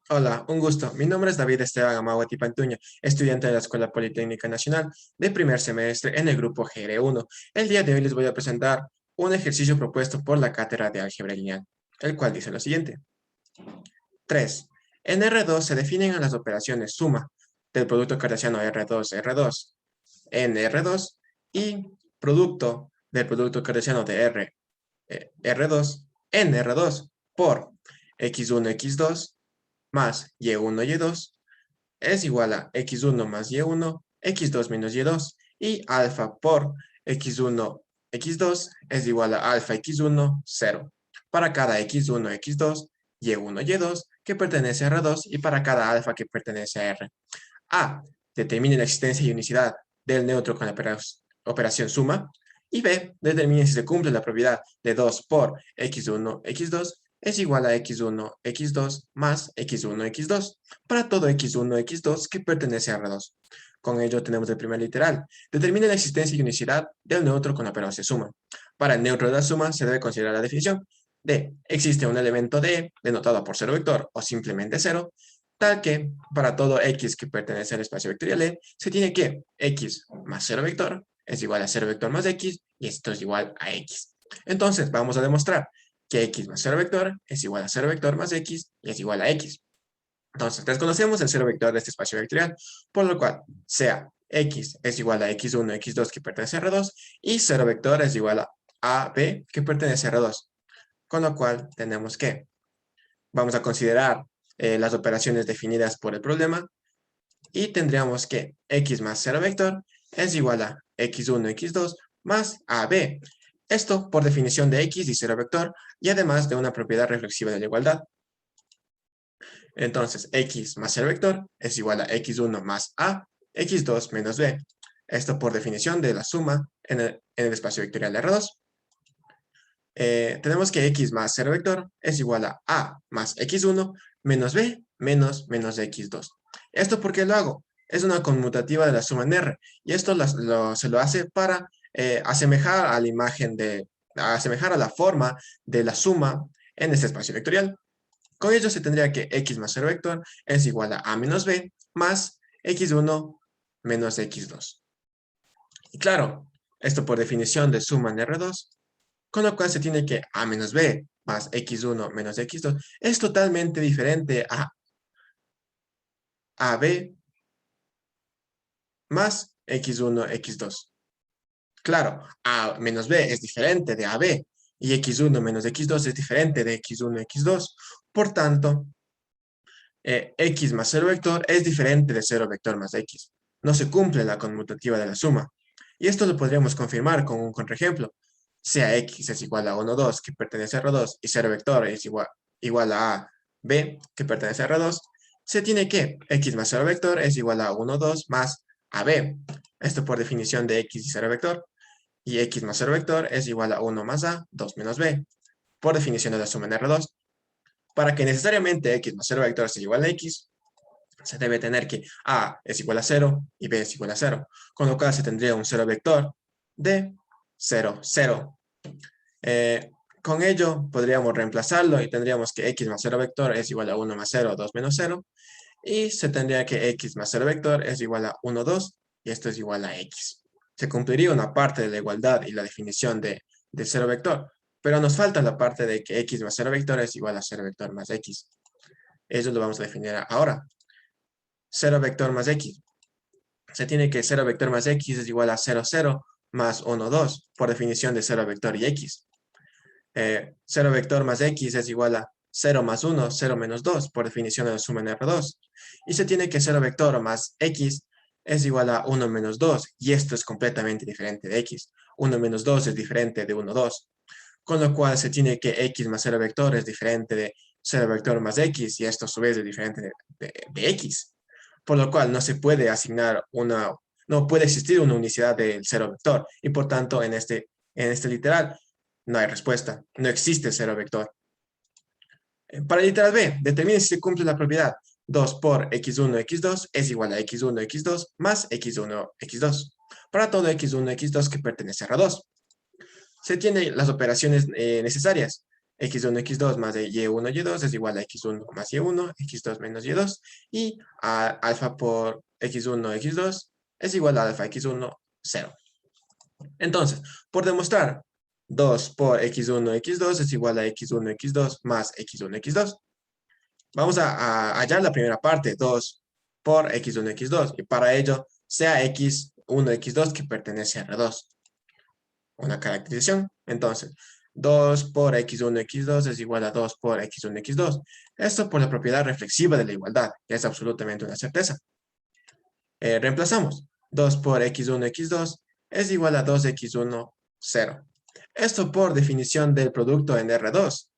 Hola, un gusto. Mi nombre es David Esteban Amahuati Pantuño, estudiante de la Escuela Politécnica Nacional de primer semestre en el grupo GR1. El día de hoy les voy a presentar un ejercicio propuesto por la cátedra de álgebra lineal, el cual dice lo siguiente. 3. En R2 se definen a las operaciones suma del producto cartesiano R2 en R2 y producto del producto cartesiano de R2 en R2 por x1, x2 más y1, y2 es igual a x1 más y1, x2 menos y2 y alfa por x1, x2 es igual a alfa x1, 0. Para cada x1, x2, y1, y2 que pertenece a R2 y para cada alfa que pertenece a R. A. Determine la existencia y unicidad del neutro con la operación suma. Y B. Determine si se cumple la propiedad de 2 por x1, x2 es igual a x1, x2 más x1, x2 para todo x1, x2 que pertenece a R2. Con ello tenemos el primer literal. Determine la existencia y unicidad del neutro con la operación suma. Para el neutro de la suma se debe considerar la definición de existe un elemento de denotado por cero vector o simplemente cero, tal que para todo x que pertenece al espacio vectorial E, se tiene que x más 0 vector es igual a 0 vector más x, y esto es igual a x. Entonces, vamos a demostrar que x más 0 vector es igual a 0 vector más x, y es igual a x. Entonces, desconocemos el 0 vector de este espacio vectorial, por lo cual, sea x es igual a x1, x2 que pertenece a R2, y 0 vector es igual a b que pertenece a R2. Con lo cual, tenemos que vamos a considerar las operaciones definidas por el problema y tendríamos que x más 0 vector es igual a x1, x2 más ab. Esto por definición de x y 0 vector y además de una propiedad reflexiva de la igualdad. Entonces, x más 0 vector es igual a x1 más a, x2 menos b. Esto por definición de la suma en el espacio vectorial de R2. Tenemos que x más 0 vector es igual a más x1 menos b menos x2. ¿Esto por qué lo hago? Es una conmutativa de la suma en R, y esto se lo hace para asemejar a la imagen asemejar a la forma de la suma en este espacio vectorial. Con ello se tendría que x más 0 vector es igual a menos b más x1 menos x2. Y claro, esto por definición de suma en R2, con lo cual se tiene que a menos b más x1 menos x2 es totalmente diferente a ab más x1, x2. Claro, a menos b es diferente de ab y x1 menos x2 es diferente de x1, x2. Por tanto, x más 0 vector es diferente de 0 vector más x. No se cumple la conmutativa de la suma. Y esto lo podríamos confirmar con un contraejemplo. Sea x es igual a 1, 2, que pertenece a R2, y 0 vector es igual a b, que pertenece a R2, se tiene que x más 0 vector es igual a 1, 2 más ab. Esto por definición de x y 0 vector. Y x más 0 vector es igual a 1 más a, 2 menos b, por definición de la suma en R2. Para que necesariamente x más 0 vector sea igual a x, se debe tener que a es igual a 0 y b es igual a 0, con lo cual se tendría un 0 vector de 0, 0. Con ello podríamos reemplazarlo y tendríamos que x más 0 vector es igual a 1 más 0, 2 menos 0, y se tendría que x más 0 vector es igual a 1, 2, y esto es igual a x. Se cumpliría una parte de la igualdad y la definición de 0 vector, pero nos falta la parte de que x más 0 vector es igual a 0 vector más x. Eso lo vamos a definir ahora. 0 vector más x. Se tiene que 0 vector más x es igual a 0, 0 más 1, 2, por definición de 0 vector y x. 0 vector más x es igual a 0 más 1, 0 menos 2, por definición de la suma en R2. Y se tiene que 0 vector más x es igual a 1 menos 2, y esto es completamente diferente de x. 1 menos 2 es diferente de 1, 2. Con lo cual se tiene que x más 0 vector es diferente de 0 vector más x, y esto a su vez es diferente de x. Por lo cual no se puede asignar no puede existir una unicidad del 0 vector, y por tanto en este literal no hay respuesta, no existe 0 vector. Para el literal B, determine si se cumple la propiedad 2 por x1, x2 es igual a x1, x2 más x1, x2. Para todo x1, x2 que pertenece a R2. Se tienen las operaciones necesarias. x1, x2 más y1, y2 es igual a x1 más y1, x2 menos y2, y alfa por x1, x2 es igual a alfa x1, 0. Entonces, por demostrar 2 por x1, x2 es igual a x1, x2 más x1, x2. Vamos a hallar la primera parte, 2 por x1, x2, y para ello sea x1, x2 que pertenece a R2. Una caracterización. Entonces, 2 por x1, x2 es igual a 2 por x1, x2. Esto por la propiedad reflexiva de la igualdad, que es absolutamente una certeza. Reemplazamos. 2 por x1, x2 es igual a 2x1, 0. Esto por definición del producto en R2.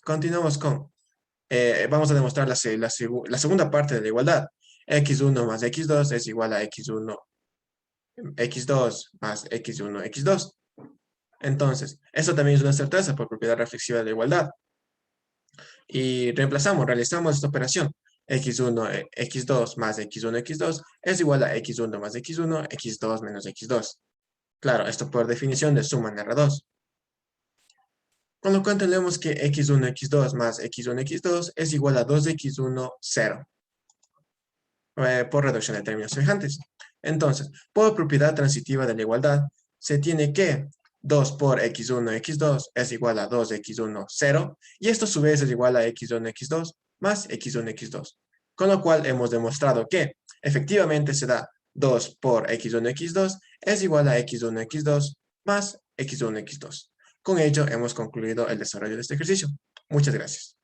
Continuamos con, vamos a demostrar la segunda parte de la igualdad. x1 más x2 es igual a x1, x2 más x1, x2. Entonces, esto también es una certeza por propiedad reflexiva de la igualdad. Y realizamos esta operación. x1, x2 más x1, x2 es igual a x1 más x1, x2 menos x2. Claro, esto por definición de suma en R2. Con lo cual tenemos que x1, x2 más x1, x2 es igual a 2x1, 0. Por reducción de términos semejantes. Entonces, por propiedad transitiva de la igualdad, se tiene que 2 por x1, x2 es igual a 2x1, 0, y esto a su vez es igual a x1, x2 más x1, x2. Con lo cual hemos demostrado que efectivamente se da 2 por x1, x2 es igual a x1, x2 más x1, x2. Con ello hemos concluido el desarrollo de este ejercicio. Muchas gracias.